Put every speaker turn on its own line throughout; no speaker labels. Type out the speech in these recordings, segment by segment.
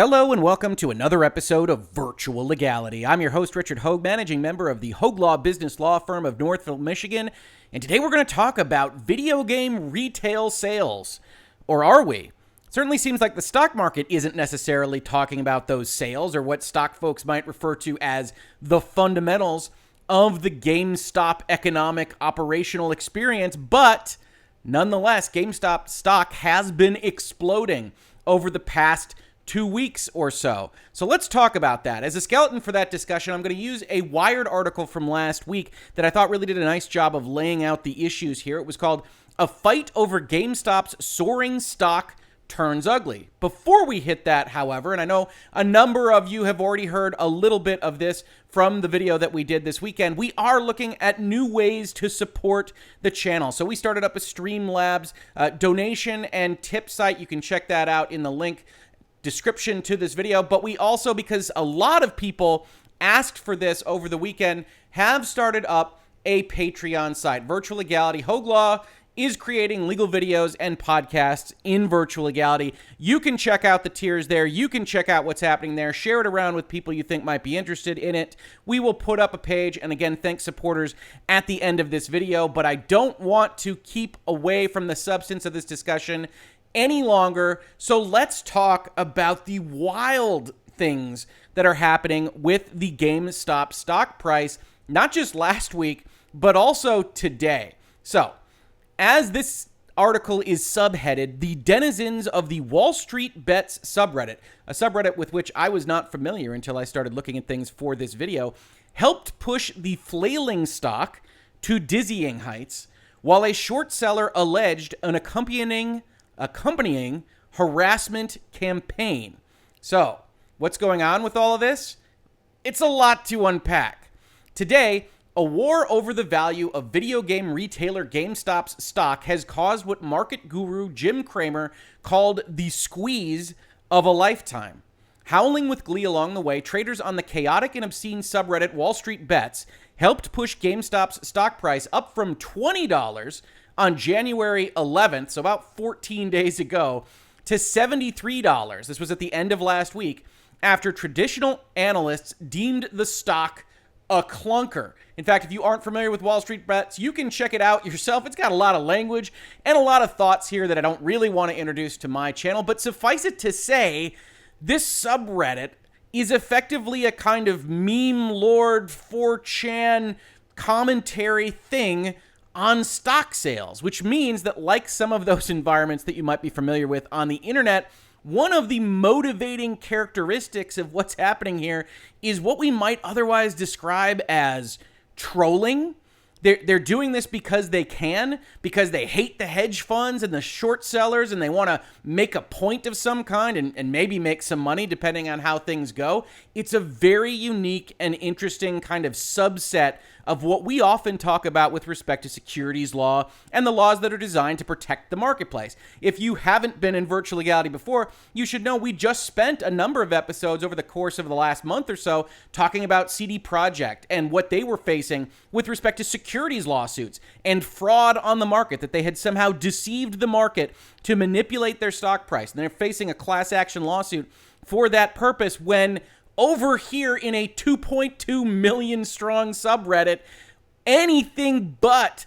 Hello and welcome to another episode of Virtual Legality. I'm your host, Richard Hoeg, managing member of the Hoeg Law Business Law Firm of Northville, Michigan. And today we're going to talk about video game retail sales. Or are we? It certainly seems like the stock market isn't necessarily talking about those sales or what stock folks might refer to as the fundamentals of the GameStop economic operational experience. But nonetheless, GameStop stock has been exploding over the past 2 weeks or so. So let's talk about that. As a skeleton for that discussion, I'm going to use a Wired article from last week that I thought really did a nice job of laying out the issues here. It was called "A Fight Over GameStop's Soaring Stock Turns Ugly." Before we hit that, however, and I know a number of you have already heard a little bit of this from the video that we did this weekend, we are looking at new ways to support the channel. So we started up a Streamlabs donation and tip site. You can check that out in the link description to this video, but we also, because a lot of people asked for this over the weekend, have started up a Patreon site. Virtual Legality, Hoeg Law is creating legal videos and podcasts in Virtual Legality. You can check out the tiers there. You can check out what's happening there. Share it around with people you think might be interested in it. We will put up a page, and again, thank supporters at the end of this video, but I don't want to keep away from the substance of this discussion any longer. So let's talk about the wild things that are happening with the GameStop stock price, not just last week, but also today. So, as this article is subheaded, "The denizens of the Wallstreetbets subreddit," a subreddit with which I was not familiar until I started looking at things for this video, helped push the flailing stock to dizzying heights, while a short seller alleged an accompanying harassment campaign. So, what's going on with all of this? It's a lot to unpack. Today, a war over the value of video game retailer GameStop's stock has caused what market guru Jim Cramer called the squeeze of a lifetime. Howling with glee along the way, traders on the chaotic and obscene subreddit Wallstreetbets helped push GameStop's stock price up from $20 on January 11th, so about 14 days ago, to $73. This was at the end of last week, after traditional analysts deemed the stock a clunker. In fact, if you aren't familiar with Wallstreetbets, you can check it out yourself. It's got a lot of language and a lot of thoughts here that I don't really want to introduce to my channel, but suffice it to say, this subreddit is effectively a kind of meme lord 4chan commentary thing on stock sales, which means that, like some of those environments that you might be familiar with on the internet, one of the motivating characteristics of what's happening here is what we might otherwise describe as trolling. They're doing this because they can, because they hate the hedge funds and the short sellers, and they want to make a point of some kind and maybe make some money depending on how things go. It's a very unique and interesting kind of subset of what we often talk about with respect to securities law and the laws that are designed to protect the marketplace. If you haven't been in Virtual Legality before, you should know we just spent a number of episodes over the course of the last month or so talking about CD Projekt and what they were facing with respect to securities lawsuits and fraud on the market, that they had somehow deceived the market to manipulate their stock price. And they're facing a class action lawsuit for that purpose, when over here in a 2.2 million strong subreddit, anything but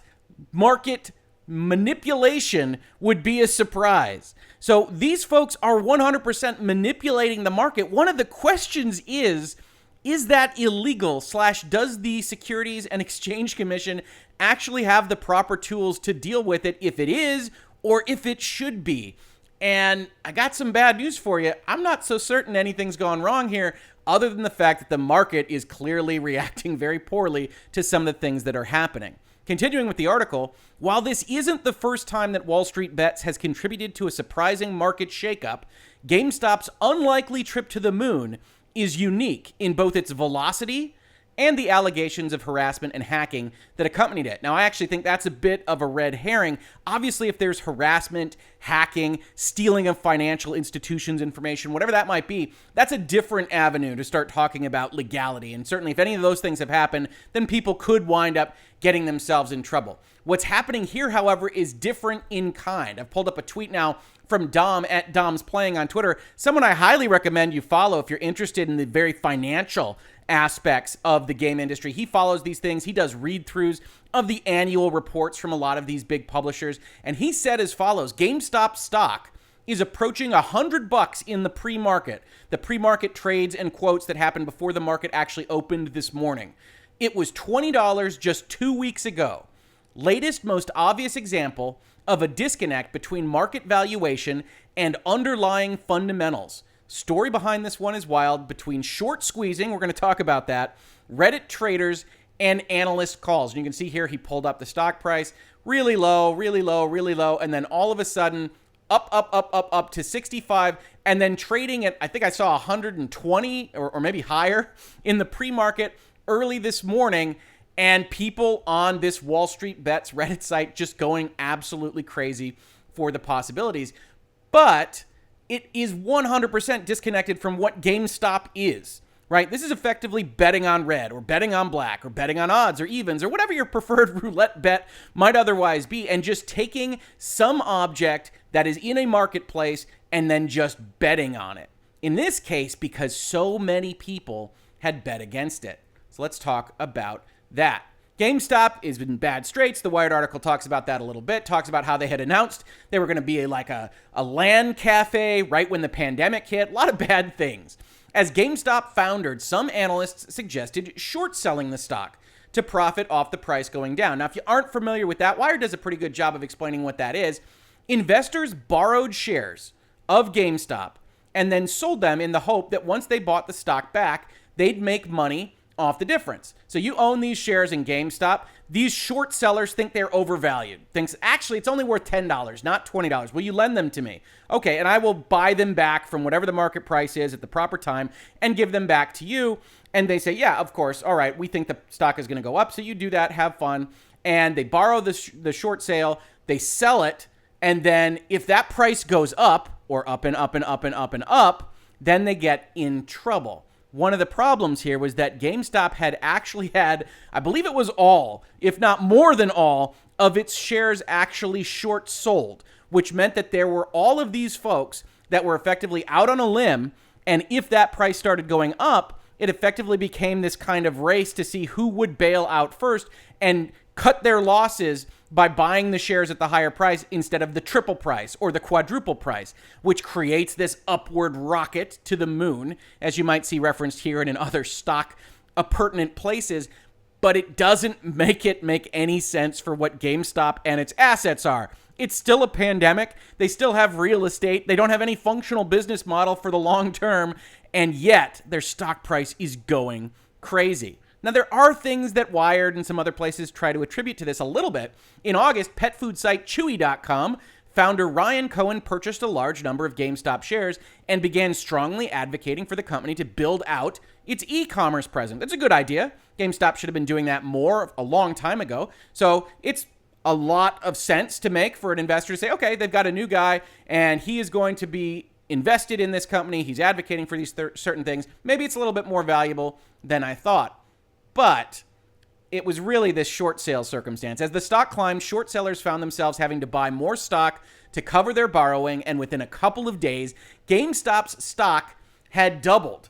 market manipulation would be a surprise. So these folks are 100% manipulating the market. One of the questions is that illegal? / does the Securities and Exchange Commission actually have the proper tools to deal with it, if it is, or if it should be? And I got some bad news for you. I'm not so certain anything's gone wrong here, other than the fact that the market is clearly reacting very poorly to some of the things that are happening. Continuing with the article, while this isn't the first time that Wallstreetbets has contributed to a surprising market shakeup, GameStop's unlikely trip to the moon is unique in both its velocity and the allegations of harassment and hacking that accompanied it. Now, I actually think that's a bit of a red herring. Obviously, if there's harassment, hacking, stealing of financial institutions' information, whatever that might be, that's a different avenue to start talking about legality. And certainly, if any of those things have happened, then people could wind up getting themselves in trouble. What's happening here, however, is different in kind. I've pulled up a tweet now from Dom at Dom's Playing on Twitter, someone I highly recommend you follow if you're interested in the very financial aspects of the game industry. He follows these things. He does read-throughs of the annual reports from a lot of these big publishers. And he said as follows: GameStop stock is approaching $100 in the pre-market. The pre-market trades and quotes that happened before the market actually opened this morning. It was $20 just 2 weeks ago. Latest, most obvious example of a disconnect between market valuation and underlying fundamentals. Story behind this one is wild. Between short squeezing, we're going to talk about that, Reddit traders, and analyst calls. And you can see here he pulled up the stock price really low, really low, really low, and then all of a sudden up to 65, and then trading at, I think I saw 120 or maybe higher in the pre-market early this morning, and people on this Wallstreetbets Reddit site just going absolutely crazy for the possibilities. But it is 100% disconnected from what GameStop is, right? This is effectively betting on red or betting on black or betting on odds or evens or whatever your preferred roulette bet might otherwise be, and just taking some object that is in a marketplace and then just betting on it. In this case, because so many people had bet against it. So let's talk about that. GameStop is in bad straits. The Wired article talks about that a little bit, talks about how they had announced they were going to be a LAN cafe right when the pandemic hit. A lot of bad things. As GameStop foundered, some analysts suggested short selling the stock to profit off the price going down. Now, if you aren't familiar with that, Wired does a pretty good job of explaining what that is. Investors borrowed shares of GameStop and then sold them in the hope that once they bought the stock back, they'd make money off the difference. So you own these shares in GameStop. These short sellers think they're overvalued. Thinks, actually, it's only worth $10, not $20. Will you lend them to me? Okay, and I will buy them back from whatever the market price is at the proper time and give them back to you. And they say, yeah, of course. All right, we think the stock is going to go up. So you do that, have fun. And they borrow the short sale, they sell it. And then if that price goes up, or up and up and up and up and up, then they get in trouble. One of the problems here was that GameStop had actually had, I believe it was all, if not more than all, of its shares actually short sold, which meant that there were all of these folks that were effectively out on a limb, and if that price started going up, it effectively became this kind of race to see who would bail out first and cut their losses by buying the shares at the higher price instead of the triple price or the quadruple price, which creates this upward rocket to the moon, as you might see referenced here and in other stock pertinent places. But it doesn't make any sense for what GameStop and its assets are. It's still a pandemic. They still have real estate. They don't have any functional business model for the long term. And yet their stock price is going crazy. Now, there are things that Wired and some other places try to attribute to this a little bit. In August, pet food site Chewy.com founder Ryan Cohen purchased a large number of GameStop shares and began strongly advocating for the company to build out its e-commerce presence. That's a good idea. GameStop should have been doing that more a long time ago. So it's a lot of sense to make for an investor to say, okay, they've got a new guy and he is going to be invested in this company. He's advocating for these certain things. Maybe it's a little bit more valuable than I thought. But it was really this short sale circumstance. As the stock climbed, short sellers found themselves having to buy more stock to cover their borrowing, and within a couple of days, GameStop's stock had doubled.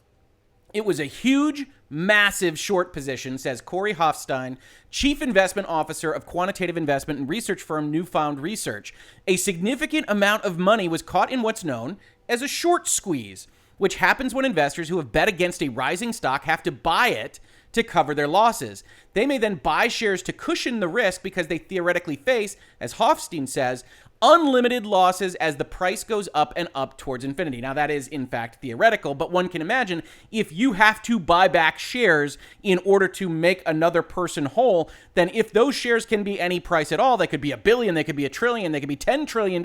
It was a huge, massive short position, says Corey Hofstein, Chief Investment Officer of quantitative investment and research firm Newfound Research. A significant amount of money was caught in what's known as a short squeeze, which happens when investors who have bet against a rising stock have to buy it to cover their losses. They may then buy shares to cushion the risk because they theoretically face, as Hofstein says, unlimited losses as the price goes up and up towards infinity. Now, that is, in fact, theoretical, but one can imagine if you have to buy back shares in order to make another person whole, then if those shares can be any price at all, they could be $1 billion, they could be $1 trillion, they could be $10 trillion,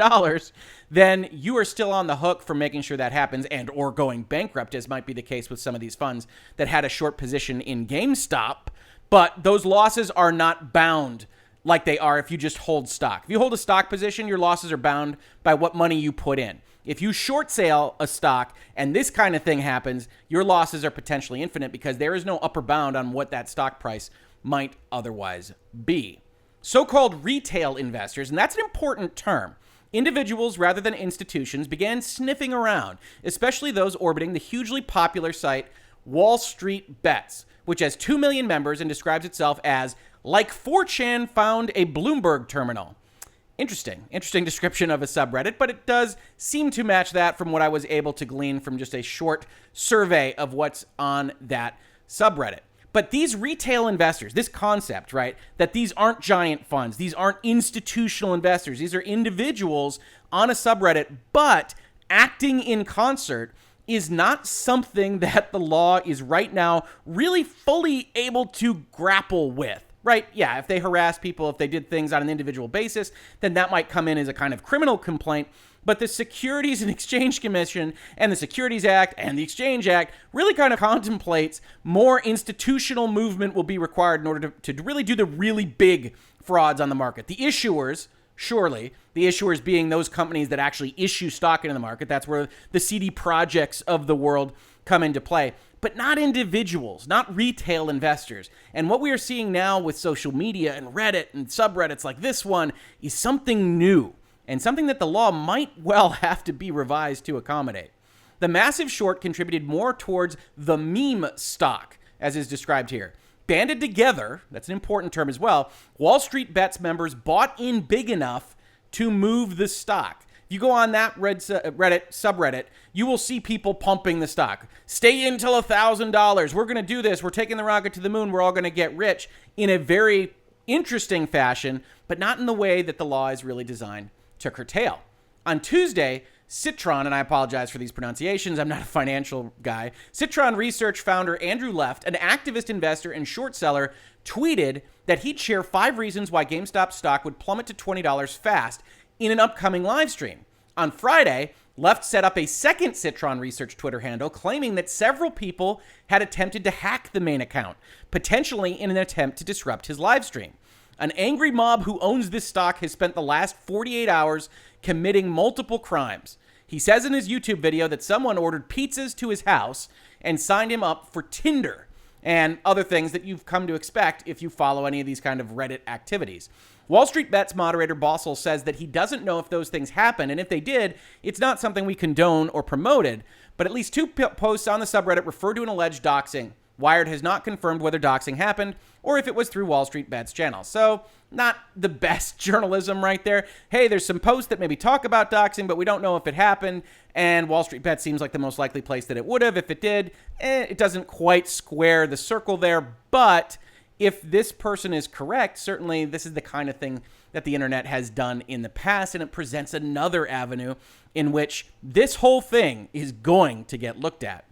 then you are still on the hook for making sure that happens and or going bankrupt, as might be the case with some of these funds that had a short position in GameStop, but those losses are not bound like they are if you just hold stock. If you hold a stock position, your losses are bound by what money you put in. If you short sale a stock and this kind of thing happens, your losses are potentially infinite because there is no upper bound on what that stock price might otherwise be. So-called retail investors, and that's an important term. Individuals rather than institutions began sniffing around, especially those orbiting the hugely popular site Wallstreetbets, which has 2 million members and describes itself as like 4chan found a Bloomberg terminal. Interesting description of a subreddit, but it does seem to match that from what I was able to glean from just a short survey of what's on that subreddit. But these retail investors, this concept, right, that these aren't giant funds, these aren't institutional investors, these are individuals on a subreddit, but acting in concert is not something that the law is right now really fully able to grapple with. Right? Yeah, if they harass people, if they did things on an individual basis, then that might come in as a kind of criminal complaint. But the Securities and Exchange Commission and the Securities Act and the Exchange Act really kind of contemplates more institutional movement will be required in order to really do the really big frauds on the market. The issuers, surely, the issuers being those companies that actually issue stock into the market, that's where the CD Projects of the world come into play, but not individuals, not retail investors. And what we are seeing now with social media and Reddit and subreddits like this one is something new and something that the law might well have to be revised to accommodate. The massive short contributed more towards the meme stock, as is described here. Banded together, that's an important term as well, Wallstreetbets members bought in big enough to move the stock. If you go on that Reddit subreddit, you will see people pumping the stock. Stay in till $1,000. We're going to do this. We're taking the rocket to the moon. We're all going to get rich in a very interesting fashion, but not in the way that the law is really designed to curtail. On Tuesday, Citron, and I apologize for these pronunciations, I'm not a financial guy, Citron Research founder Andrew Left, an activist investor and short seller, tweeted that he'd share 5 reasons why GameStop stock would plummet to $20 fast in an upcoming live stream. On Friday, Left set up a second Citron Research Twitter handle claiming that several people had attempted to hack the main account, potentially in an attempt to disrupt his live stream. An angry mob who owns this stock has spent the last 48 hours committing multiple crimes. He says in his YouTube video that someone ordered pizzas to his house and signed him up for Tinder and other things that you've come to expect if you follow any of these kind of Reddit activities. Wallstreetbets moderator Bossel says that he doesn't know if those things happened, and if they did, it's not something we condone or promoted, but at least 2 posts on the subreddit refer to an alleged doxing. Wired has not confirmed whether doxing happened or if it was through Wallstreetbets channel. So, not the best journalism right there. Hey, there's some posts that maybe talk about doxing, but we don't know if it happened, and Wallstreetbets seems like the most likely place that it would have. If it did, it doesn't quite square the circle there, but if this person is correct, certainly this is the kind of thing that the internet has done in the past, and it presents another avenue in which this whole thing is going to get looked at.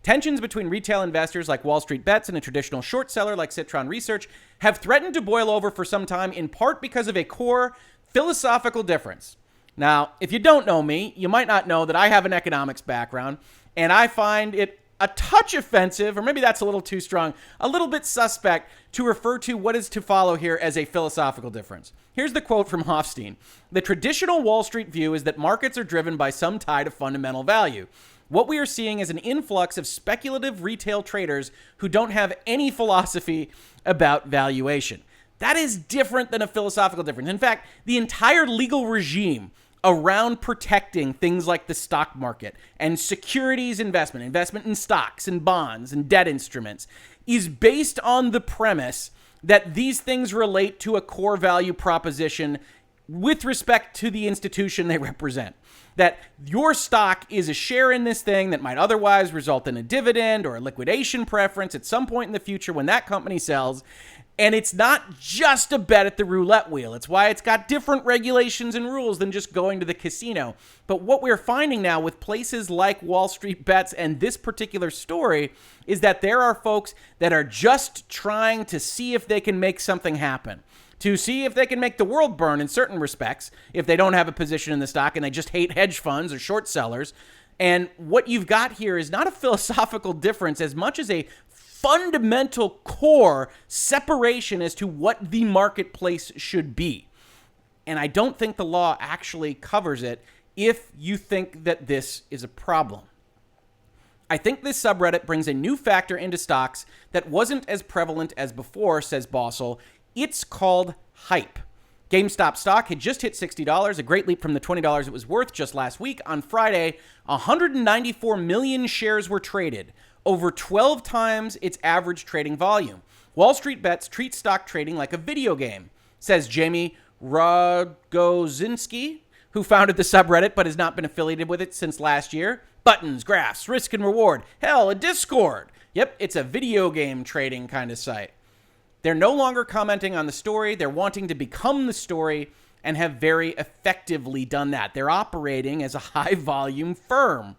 Tensions between retail investors like Wallstreetbets and a traditional short seller like Citron Research have threatened to boil over for some time, in part because of a core philosophical difference. Now, if you don't know me, you might not know that I have an economics background, and I find it a touch offensive, or maybe that's a little too strong, a little bit suspect to refer to what is to follow here as a philosophical difference. Here's the quote from Hofstein. The traditional Wall Street view is that markets are driven by some tide of fundamental value. What we are seeing is an influx of speculative retail traders who don't have any philosophy about valuation. That is different than a philosophical difference. In fact, the entire legal regime around protecting things like the stock market and securities investment in stocks and bonds and debt instruments, is based on the premise that these things relate to a core value proposition with respect to the institution they represent. That your stock is a share in this thing that might otherwise result in a dividend or a liquidation preference at some point in the future when that company sells. And it's not just a bet at the roulette wheel. It's why it's got different regulations and rules than just going to the casino. But what we're finding now with places like Wallstreetbets and this particular story is that there are folks that are just trying to see if they can make something happen, to see if they can make the world burn in certain respects if they don't have a position in the stock and they just hate hedge funds or short sellers. And what you've got here is not a philosophical difference as much as a fundamental core separation as to what the marketplace should be. And I don't think the law actually covers it if you think that this is a problem. I think this subreddit brings a new factor into stocks that wasn't as prevalent as before, says Bossel. It's called hype. GameStop stock had just hit $60, a great leap from the $20 it was worth just last week. On Friday, 194 million shares were traded, over 12 times its average trading volume. Wallstreetbets treats stock trading like a video game, says Jamie Rogozinski, who founded the subreddit but has not been affiliated with it since last year. Buttons, graphs, risk and reward. Hell, a Discord. Yep, it's a video game trading kind of site. They're no longer commenting on the story. They're wanting to become the story and have very effectively done that. They're operating as a high-volume firm,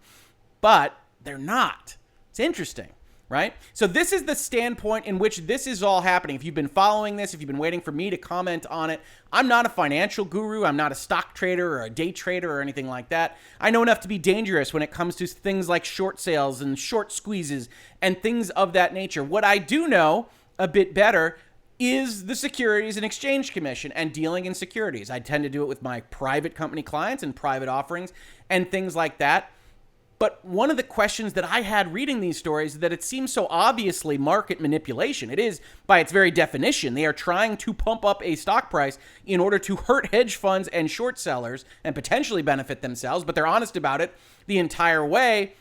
but they're not. It's interesting, right? So this is the standpoint in which this is all happening. If you've been following this, if you've been waiting for me to comment on it, I'm not a financial guru. I'm not a stock trader or a day trader or anything like that. I know enough to be dangerous when it comes to things like short sales and short squeezes and things of that nature. What I do know a bit better is the Securities and Exchange Commission and dealing in securities. I tend to do it with my private company clients and private offerings and things like that. But one of the questions that I had reading these stories is that it seems so obviously market manipulation. It is, by its very definition. They are trying to pump up a stock price in order to hurt hedge funds and short sellers and potentially benefit themselves, but they're honest about it the entire way.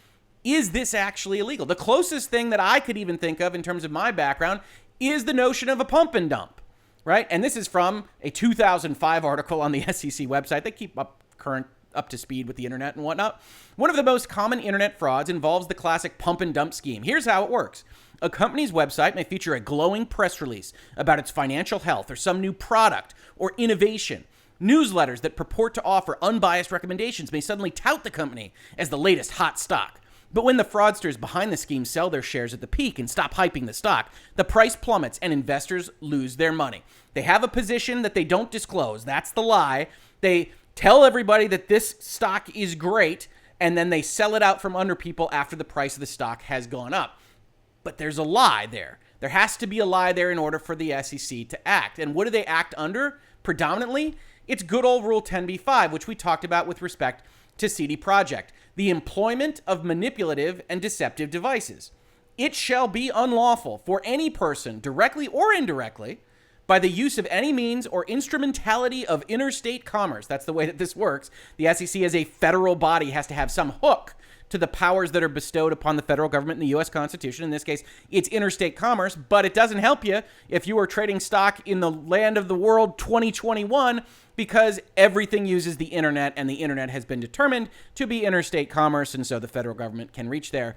Is this actually illegal? The closest thing that I could even think of in terms of my background is the notion of a pump and dump, right? And this is from a 2005 article on the SEC website. They keep up to speed with the internet and whatnot. One of the most common internet frauds involves the classic pump and dump scheme. Here's how it works. A company's website may feature a glowing press release about its financial health or some new product or innovation. Newsletters that purport to offer unbiased recommendations may suddenly tout the company as the latest hot stock. But when the fraudsters behind the scheme sell their shares at the peak and stop hyping the stock, the price plummets and investors lose their money. They have a position that they don't disclose. That's the lie. They tell everybody that this stock is great, and then they sell it out from under people after the price of the stock has gone up. But there's a lie there. There has to be a lie there in order for the SEC to act. And what do they act under predominantly? It's good old Rule 10b-5, which we talked about with respect to CD Projekt, the employment of manipulative and deceptive devices. It shall be unlawful for any person, directly or indirectly, by the use of any means or instrumentality of interstate commerce. That's the way that this works. The SEC as a federal body has to have some hook to the powers that are bestowed upon the federal government in the U.S. Constitution. In this case, it's interstate commerce, but it doesn't help you if you are trading stock in the land of the world 2021 because everything uses the internet, and the internet has been determined to be interstate commerce, and so the federal government can reach there.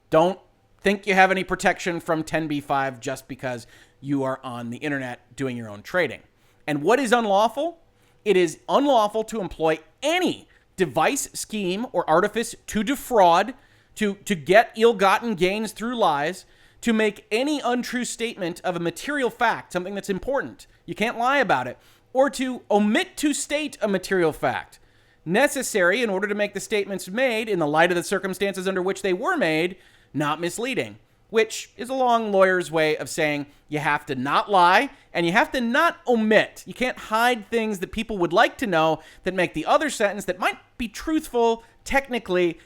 Don't think you have any protection from 10b-5 just because you are on the internet doing your own trading. And what is unlawful? It is unlawful to employ any device, scheme, or artifice to defraud, to get ill-gotten gains through lies, to make any untrue statement of a material fact, something that's important. You can't lie about it. Or to omit to state a material fact necessary in order to make the statements made in the light of the circumstances under which they were made not misleading, which is a long lawyer's way of saying you have to not lie and you have to not omit. You can't hide things that people would like to know that make the other sentence that might be truthful technically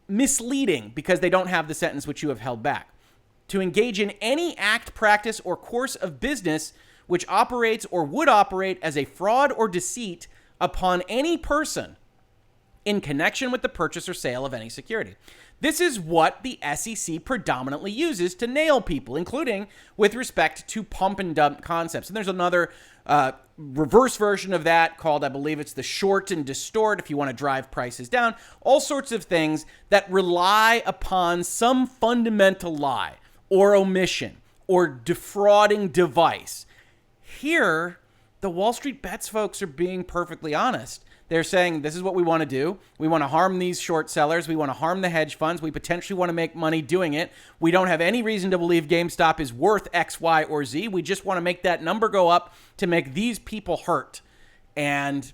misleading because they don't have the sentence which you have held back. To engage in any act, practice, or course of business which operates or would operate as a fraud or deceit upon any person in connection with the purchase or sale of any security. This is what the SEC predominantly uses to nail people, including with respect to pump and dump concepts. And there's another reverse version of that called, I believe it's the short and distort, if you want to drive prices down. All sorts of things that rely upon some fundamental lie or omission or defrauding device. Here, the Wall Street Bets folks are being perfectly honest. They're saying, this is what we want to do. We want to harm these short sellers. We want to harm the hedge funds. We potentially want to make money doing it. We don't have any reason to believe GameStop is worth X, Y, or Z. We just want to make that number go up to make these people hurt. And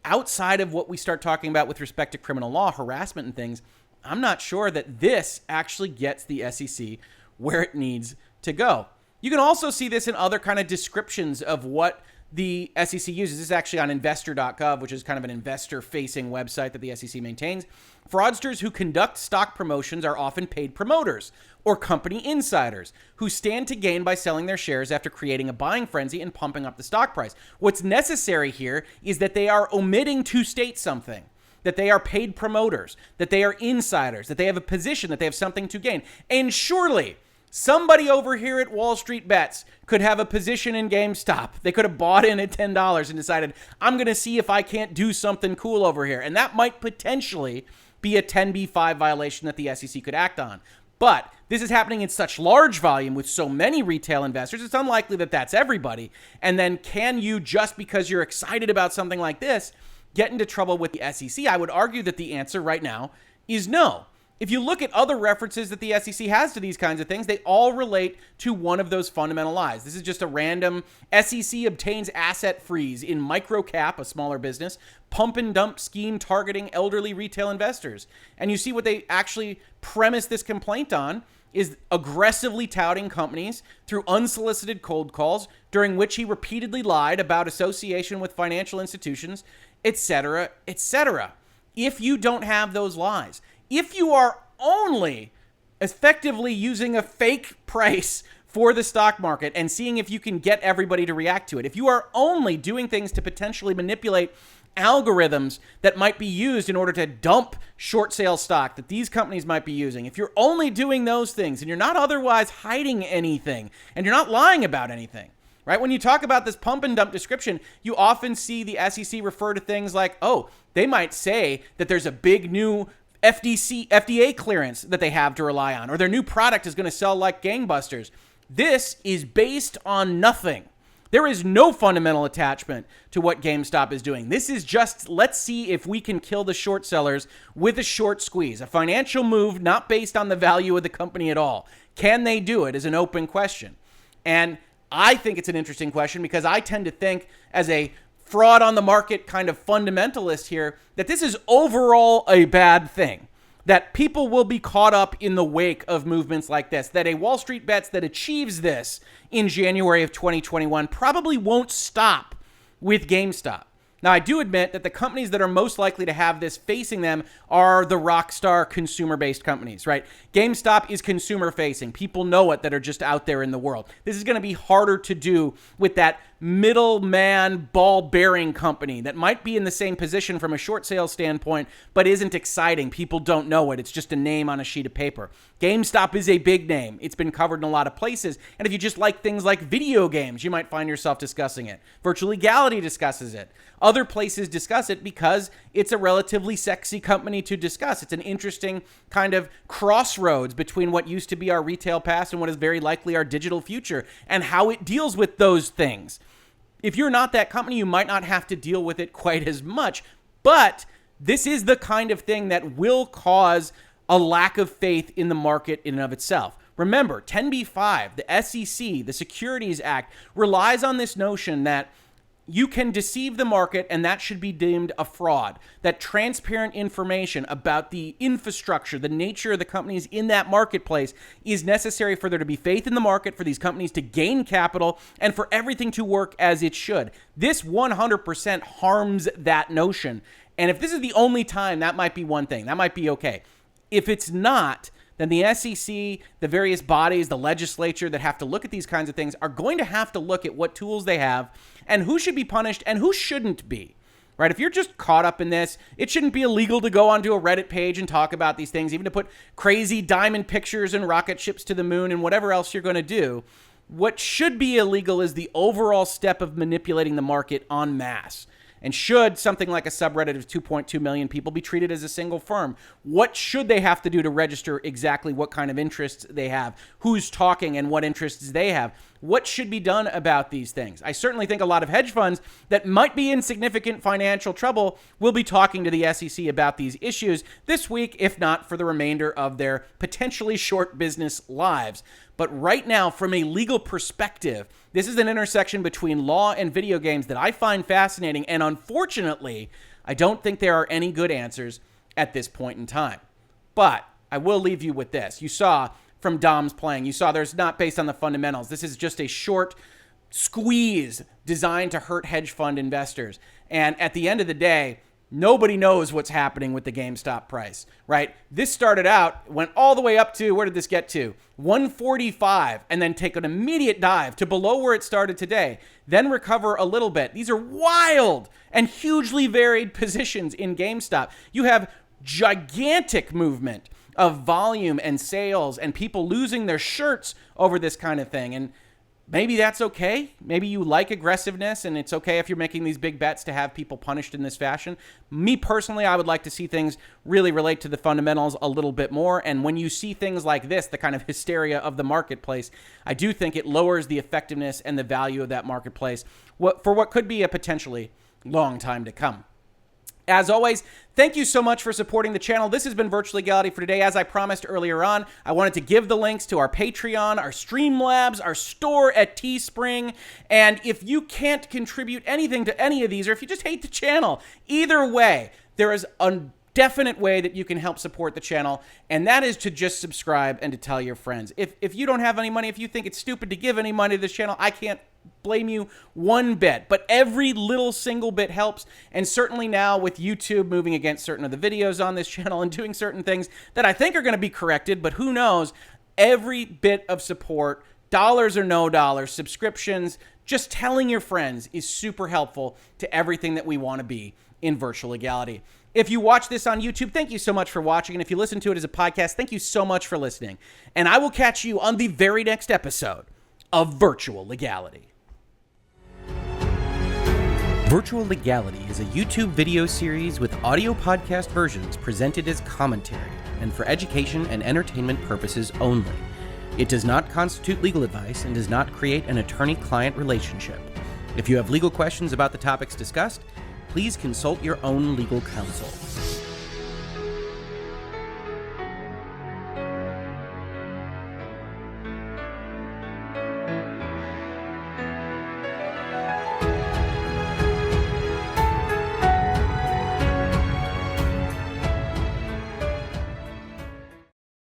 outside of what we start talking about with respect to criminal law, harassment and things, I'm not sure that this actually gets the SEC where it needs to go. You can also see this in other kind of descriptions of what the SEC uses. This is actually on investor.gov, which is kind of an investor-facing website that the SEC maintains. Fraudsters who conduct stock promotions are often paid promoters or company insiders who stand to gain by selling their shares after creating a buying frenzy and pumping up the stock price. What's necessary here is that they are omitting to state something, that they are paid promoters, that they are insiders, that they have a position, that they have something to gain. And surely somebody over here at Wall Street Bets could have a position in GameStop. They could have bought in at $10 and decided, I'm going to see if I can't do something cool over here. And that might potentially be a 10b-5 violation that the SEC could act on. But this is happening in such large volume with so many retail investors, it's unlikely that that's everybody. And then can you, just because you're excited about something like this, get into trouble with the SEC? I would argue that the answer right now is no. If you look at other references that the SEC has to these kinds of things, they all relate to one of those fundamental lies. This is just a random SEC obtains asset freeze in microcap, a smaller business, pump and dump scheme targeting elderly retail investors. And you see what they actually premise this complaint on is aggressively touting companies through unsolicited cold calls, during which he repeatedly lied about association with financial institutions, etc., etc. If you don't have those lies, if you are only effectively using a fake price for the stock market and seeing if you can get everybody to react to it, if you are only doing things to potentially manipulate algorithms that might be used in order to dump short sale stock that these companies might be using, if you're only doing those things and you're not otherwise hiding anything and you're not lying about anything, right? When you talk about this pump and dump description, you often see the SEC refer to things like, oh, they might say that there's a big new FDA clearance that they have to rely on, or their new product is going to sell like gangbusters. This is based on nothing. There is no fundamental attachment to what GameStop is doing. This is just, let's see if we can kill the short sellers with a short squeeze, a financial move not based on the value of the company at all. Can they do it is an open question. And I think it's an interesting question because I tend to think, as a fraud on the market kind of fundamentalist here, that this is overall a bad thing, that people will be caught up in the wake of movements like this, that a Wall Street Bets that achieves this in January of 2021 probably won't stop with GameStop. Now, I do admit that the companies that are most likely to have this facing them are the rockstar consumer-based companies, right? GameStop is consumer-facing. People know it that are just out there in the world. This is going to be harder to do with that middleman ball-bearing company that might be in the same position from a short sales standpoint, but isn't exciting. People don't know it. It's just a name on a sheet of paper. GameStop is a big name. It's been covered in a lot of places. And if you just like things like video games, you might find yourself discussing it. Virtual Legality discusses it. Other places discuss it because it's a relatively sexy company to discuss. It's an interesting kind of crossroads between what used to be our retail past and what is very likely our digital future, and how it deals with those things. If you're not that company, you might not have to deal with it quite as much, but this is the kind of thing that will cause a lack of faith in the market in and of itself. Remember, 10b-5, the SEC, the Securities Act, relies on this notion that you can deceive the market and that should be deemed a fraud. That transparent information about the infrastructure, the nature of the companies in that marketplace is necessary for there to be faith in the market, for these companies to gain capital, and for everything to work as it should. This 100% harms that notion. And if this is the only time, that might be one thing. That might be okay. If it's not, then the SEC, the various bodies, the legislature that have to look at these kinds of things are going to have to look at what tools they have and who should be punished and who shouldn't be, right? If you're just caught up in this, it shouldn't be illegal to go onto a Reddit page and talk about these things, even to put crazy diamond pictures and rocket ships to the moon and whatever else you're going to do. What should be illegal is the overall step of manipulating the market en masse. And should something like a subreddit of 2.2 million people be treated as a single firm? What should they have to do to register exactly what kind of interests they have? Who's talking and what interests they have? what should be done about these things. I certainly think a lot of hedge funds that might be in significant financial trouble will be talking to the SEC about these issues this week, if not for the remainder of their potentially short business lives. But right now, from a legal perspective, this is an intersection between law and video games that I find fascinating, and unfortunately, I don't think there are any good answers at this point in time. But I will leave you with this. You saw from Dom's playing, you saw there's not based on the fundamentals. This is just a short squeeze designed to hurt hedge fund investors. And at the end of the day, nobody knows what's happening with the GameStop price, right? This started out, went all the way up to, where did this get to? 145, and then take an immediate dive to below where it started today, then recover a little bit. These are wild and hugely varied positions in GameStop. You have gigantic movement of volume and sales and people losing their shirts over this kind of thing. And maybe that's okay. Maybe you like aggressiveness, and it's okay if you're making these big bets to have people punished in this fashion. Me personally, I would like to see things really relate to the fundamentals a little bit more. And when you see things like this, the kind of hysteria of the marketplace, I do think it lowers the effectiveness and the value of that marketplace for what could be a potentially long time to come. As always, thank you so much for supporting the channel. This has been Virtual Legality for today. As I promised earlier on, I wanted to give the links to our Patreon, our Streamlabs, our store at Teespring. And if you can't contribute anything to any of these, or if you just hate the channel, either way, there is a definite way that you can help support the channel, and that is to just subscribe and to tell your friends. If you don't have any money, if you think it's stupid to give any money to this channel, I can't blame you one bit, but every little single bit helps. And certainly now with YouTube moving against certain of the videos on this channel and doing certain things that I think are going to be corrected, but who knows, every bit of support, dollars or no dollars, subscriptions, just telling your friends is super helpful to everything that we want to be in Virtual Legality. If you watch this on YouTube, thank you so much for watching. And if you listen to it as a podcast, thank you so much for listening. And I will catch you on the very next episode of Virtual Legality. Virtual Legality is a YouTube video series with audio podcast versions presented as commentary and for education and entertainment purposes only. It does not constitute legal advice and does not create an attorney-client relationship. If you have legal questions about the topics discussed, please consult your own legal counsel.